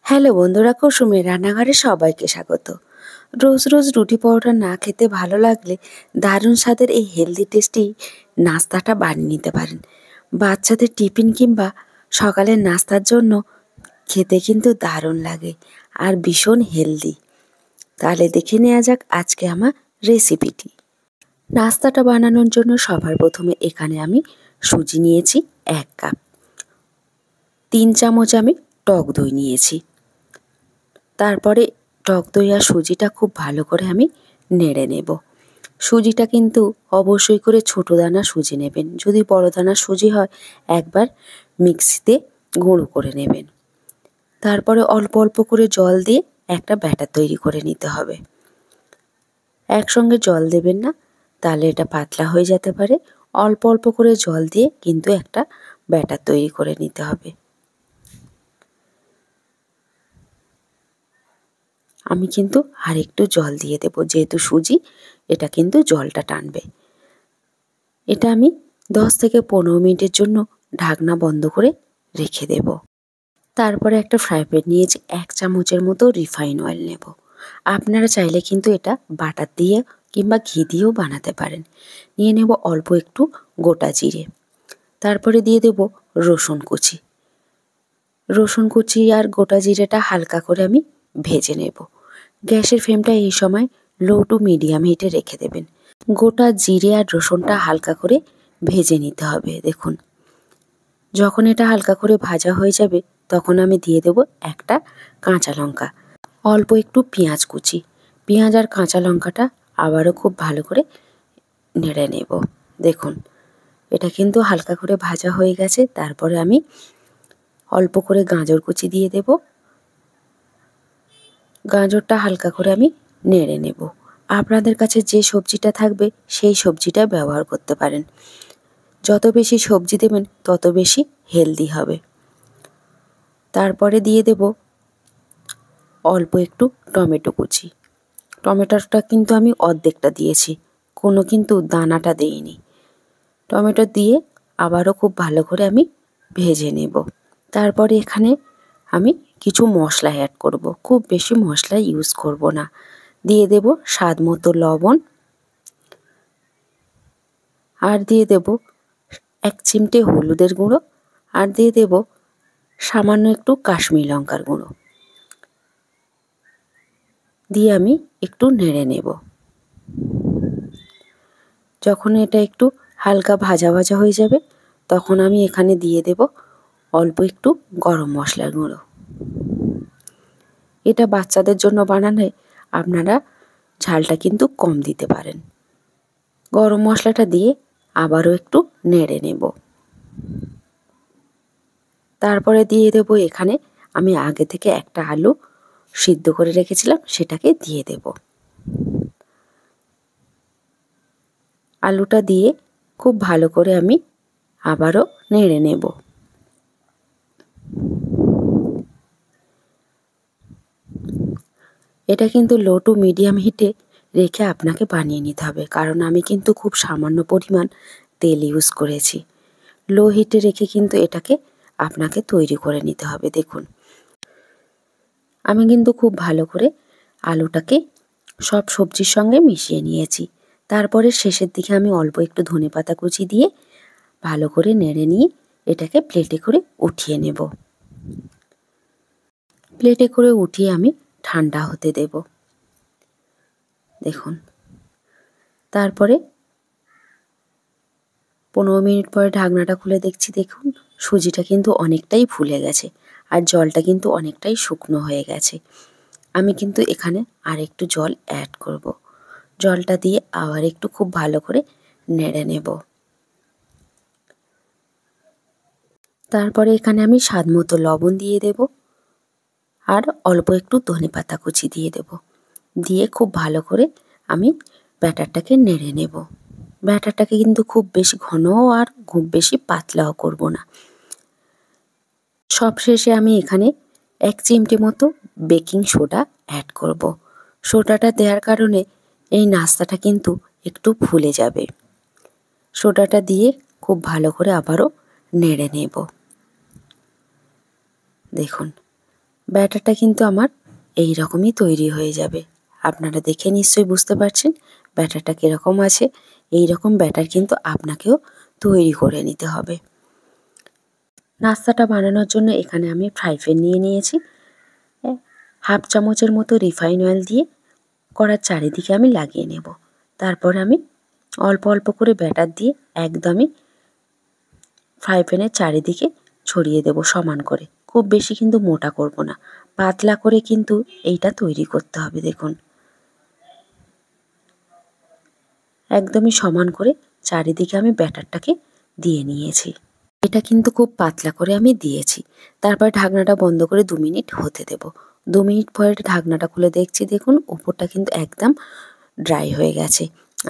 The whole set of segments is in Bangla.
হ্যালো বন্ধুরা, কুসুমের রান্নাঘরে সবাইকে স্বাগত। রোজ রোজ রুটি পরোটা না খেতে ভালো লাগলে দারুণ স্বাদের এই হেলদি টেস্টি নাস্তাটা বানিয়ে নিতে পারেন। বাচ্চাদের টিফিন কিংবা সকালের নাস্তার জন্য খেতে কিন্তু দারুণ লাগে আর ভীষণ হেলদি। তাহলে দেখে নেওয়া যাক আজকে আমার রেসিপিটি। নাস্তাটা বানানোর জন্য সবার প্রথমে এখানে আমি সুজি নিয়েছি 1 কাপ, 3 চামচ আমি টক দই নিয়েছি। তারপরে টক দই আর সুজিটা খুব ভালো করে আমি নেড়ে নেব। সুজিটা কিন্তু অবশ্যই করে ছোটো দানা সুজি নেবেন, যদি বড় দানার সুজি হয় একবার মিক্সিতে গুঁড়ো করে নেবেন। তারপরে অল্প অল্প করে জল দিয়ে একটা ব্যাটার তৈরি করে নিতে হবে। একসঙ্গে জল দেবেন না, তাহলে এটা পাতলা হয়ে যেতে পারে। অল্প অল্প করে জল দিয়ে কিন্তু একটা ব্যাটার তৈরি করে নিতে হবে। আমি কিন্তু আরেকটু জল দিয়ে দেব, যেহেতু সুজি এটা কিন্তু জলটা টানবে। এটা আমি 10 থেকে 15 মিনিটের জন্য ঢাকনা বন্ধ করে রেখে দেব। তারপরে একটা ফ্রাই প্যান নিয়েছি, 1 চামচের মতো রিফাইন অয়েল নেব। আপনারা চাইলে কিন্তু এটা বাটার দিয়ে কিংবা ঘি দিয়েও বানাতে পারেন। নিয়ে নেব অল্প একটু গোটা জিরে, তারপরে দিয়ে দেব রসুন কুচি। রসুন কুচি আর গোটা জিরেটা হালকা করে আমি ভেজে নেব। গ্যাসের ফ্লেমটা এই সময় লো টু মিডিয়াম হিটে রেখে দেবেন। গোটা জিরে আর রসুনটা হালকা করে ভেজে নিতে হবে। দেখুন, যখন এটা হালকা করে ভাজা হয়ে যাবে তখন আমি দিয়ে দেব একটা কাঁচা লঙ্কা, অল্প একটু পেঁয়াজ কুচি। পেঁয়াজ আর কাঁচা লঙ্কাটা আবারও খুব ভালো করে নেড়ে নেব। দেখুন, এটা কিন্তু হালকা করে ভাজা হয়ে গেছে। তারপরে আমি অল্প করে গাজর কুচি দিয়ে দেব। গাজরটা হালকা করে আমি নেড়ে নেব। আপনাদের কাছে যে সবজিটা থাকবে সেই সবজিটা ব্যবহার করতে পারেন। যত বেশি সবজি দেবেন তত বেশি হেলদি হবে। তারপরে দিয়ে দেব অল্প একটু টমেটো কুচি। টমেটোটা কিন্তু আমি অর্ধেকটা দিয়েছি, কোনো কিন্তু দানাটা দেইনি। টমেটো দিয়ে আবারও খুব ভালো করে আমি ভেজে নেব। তারপরে এখানে আমি কিছু মশলা অ্যাড করব, খুব বেশি মশলা ইউজ করব না। দিয়ে দেব স্বাদ মতো লবণ, আর দিয়ে দেব 1 চিমটে হলুদের গুঁড়ো, আর দিয়ে দেব সামান্য একটু কাশ্মীরি লঙ্কার গুঁড়ো। দিয়ে আমি একটু নেড়ে নেব। যখন এটা একটু হালকা ভাজা ভাজা হয়ে যাবে তখন আমি এখানে দিয়ে দেব অল্প একটু গরম মশলার গুঁড়ো। এটা বাচ্চাদের জন্য বানালে আপনারা ঝালটা কিন্তু কম দিতে পারেন। গরম মশলাটা দিয়ে আবারও একটু নেড়ে নেব। তারপরে দিয়ে দেব এখানে আমি আগে থেকে একটা আলু সিদ্ধ করে রেখেছিলাম, সেটাকে দিয়ে দেব। আলুটা দিয়ে খুব ভালো করে আমি আবারও নেড়ে নেব। এটা কিন্তু লো টু মিডিয়াম হিটে রেখে আপনাকে বানিয়ে নিতে হবে, কারণ আমি কিন্তু খুব সামান্য পরিমাণ তেল ইউজ করেছি। লো হিটে রেখে কিন্তু এটাকে আপনাকে তৈরি করে নিতে হবে। দেখুন, আমি কিন্তু খুব ভালো করে আলুটাকে সব সবজির সঙ্গে মিশিয়ে নিয়েছি। তারপরে শেষের দিকে আমি অল্প একটু ধনেপাতা কুচি দিয়ে ভালো করে নেড়ে নিয়ে এটাকে প্লেটে করে উঠিয়ে নেব। প্লেটে করে উঠিয়ে আমি ঠান্ডা হতে দেব। দেখুন, তারপরে 15 মিনিট পরে ঢাকনাটা খুলে দেখছি, দেখুন সুজিটা কিন্তু অনেকটাই ফুলে গেছে আর জলটা কিন্তু অনেকটাই শুকনো হয়ে গেছে। আমি কিন্তু এখানে আর একটু জল অ্যাড করব। জলটা দিয়ে আবার একটু খুব ভালো করে নেড়ে নেব। তারপরে এখানে আমি স্বাদ মতো লবণ দিয়ে দেব আর অল্প একটু ধনেপাতা কুচি দিয়ে দেব। দিয়ে খুব ভালো করে আমি ব্যাটারটাকে নেড়ে নেব। ব্যাটারটাকে কিন্তু খুব বেশি ঘনও আর খুব বেশি পাতলাও করব না। সবশেষে আমি এখানে 1 চিমটে মতো বেকিং সোডা অ্যাড করব। সোডাটা দেওয়ার কারণে এই নাস্তাটা কিন্তু একটু ফুলে যাবে। সোডাটা দিয়ে খুব ভালো করে আবারও নেড়ে নেব। দেখুন, ব্যাটারটা কিন্তু আমার এই রকমই তৈরি হয়ে যাবে। আপনারা দেখে নিশ্চয়ই বুঝতে পারছেন ব্যাটারটা কীরকম আছে। এই রকম ব্যাটার কিন্তু আপনাকেও তৈরি করে নিতে হবে। নাস্তাটা বানানোর জন্য এখানে আমি ফ্রাই প্যান নিয়ে নিয়েছি। হাফ চামচের মতো রিফাইন অয়েল দিয়ে কড়ার চারিদিকে আমি লাগিয়ে নেব। তারপর আমি অল্প অল্প করে ব্যাটার দিয়ে একদমই ফ্রাই প্যানের চারিদিকে ছড়িয়ে দেব সমান করে। খুব বেশি কিন্তু মোটা করব না, পাতলা করে কিন্তু এইটা তৈরি করতে হবে। দেখুন একদমই সমান করে চারিদিকে আমি ব্যাটারটাকে দিয়ে নিয়েছি। এটা কিন্তু খুব পাতলা করে আমি দিয়েছি। তারপর ঢাকনাটা বন্ধ করে 2 মিনিট হতে দেব। 2 মিনিট পরে ঢাকনাটা খুলে দেখছি, দেখুন উপরটা কিন্তু একদম ড্রাই হয়ে গেছে।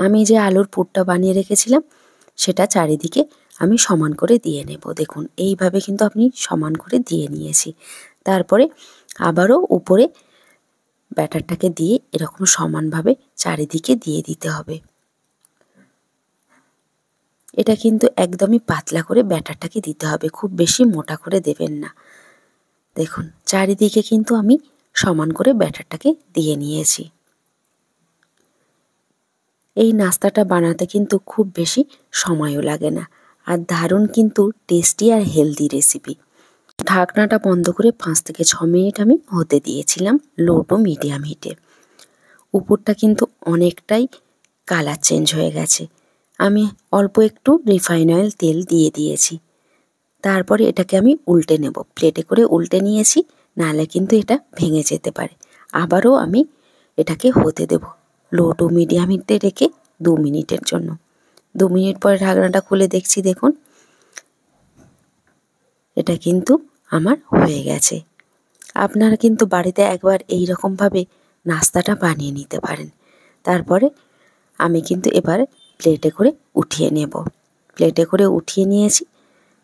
আমি যে আলুর পুরটা বানিয়ে রেখেছিলাম সেটা চারিদিকে আমি সমান করে দিয়ে নেব। দেখুন এইভাবে কিন্তু আপনি সমান করে দিয়ে নিয়েছি। তারপরে আবারও উপরে ব্যাটারটাকে দিয়ে এরকম সমানভাবে চারিদিকে দিয়ে দিতে হবে। এটা কিন্তু একদমই পাতলা করে ব্যাটারটাকে দিতে হবে, খুব বেশি মোটা করে দেবেন না। দেখুন চারিদিকে কিন্তু আমি সমান করে ব্যাটারটাকে দিয়ে নিয়েছি। এই নাস্তাটা বানাতে কিন্তু খুব বেশি সময়ও লাগে না, আর দারুণ কিন্তু টেস্টি আর হেলদি রেসিপি। ঢাকনাটা বন্ধ করে 5 থেকে 6 মিনিট আমি হতে দিয়েছিলাম লো টু মিডিয়াম হিটে। উপরটা কিন্তু অনেকটাই কালার চেঞ্জ হয়ে গেছে। আমি অল্প একটু রিফাইন অয়েল তেল দিয়ে দিয়েছি। তারপরে এটাকে আমি উল্টে নেব। প্লেটে করে উল্টে নিয়েছি, নাহলে কিন্তু এটা ভেঙে যেতে পারে। আবারও আমি এটাকে হতে দেব লো টু মিডিয়াম হিটে রেখে 2 মিনিটের জন্য। 2 মিনিট পরে ঢাকনাটা খুলে দেখছি, দেখুন এটা কিন্তু আমার হয়ে গেছে। আপনারা কিন্তু বাড়িতে একবার এই রকমভাবে নাস্তাটা বানিয়ে নিতে পারেন। তারপরে আমি কিন্তু এবার প্লেটে করে উঠিয়ে নেব। প্লেটে করে উঠিয়ে নিয়েছি।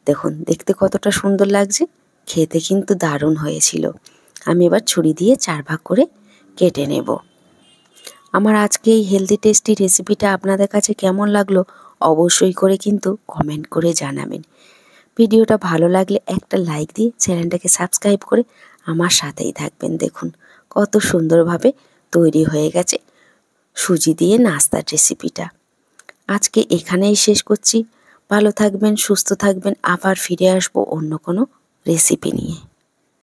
দেখুন দেখতে কতটা সুন্দর লাগছে, খেতে কিন্তু দারুণ হয়েছিল। আমি এবার ছুরি দিয়ে 4 ভাগ করে কেটে নেব। আমার আজকে এই হেলদি টেস্টি রেসিপিটা আপনাদের কাছে কেমন লাগলো অবশ্যই করে কিন্তু কমেন্ট করে জানাবেন। ভিডিওটা ভালো লাগলে একটা লাইক দিয়ে চ্যানেলটাকে সাবস্ক্রাইব করে আমার সাথেই থাকবেন। দেখুন কত সুন্দরভাবে তৈরি হয়ে গেছে সুজি দিয়ে নাস্তার রেসিপিটা। আজকে এখানেই শেষ করছি। ভালো থাকবেন, সুস্থ থাকবেন। আবার ফিরে আসবো অন্য কোনো রেসিপি নিয়ে।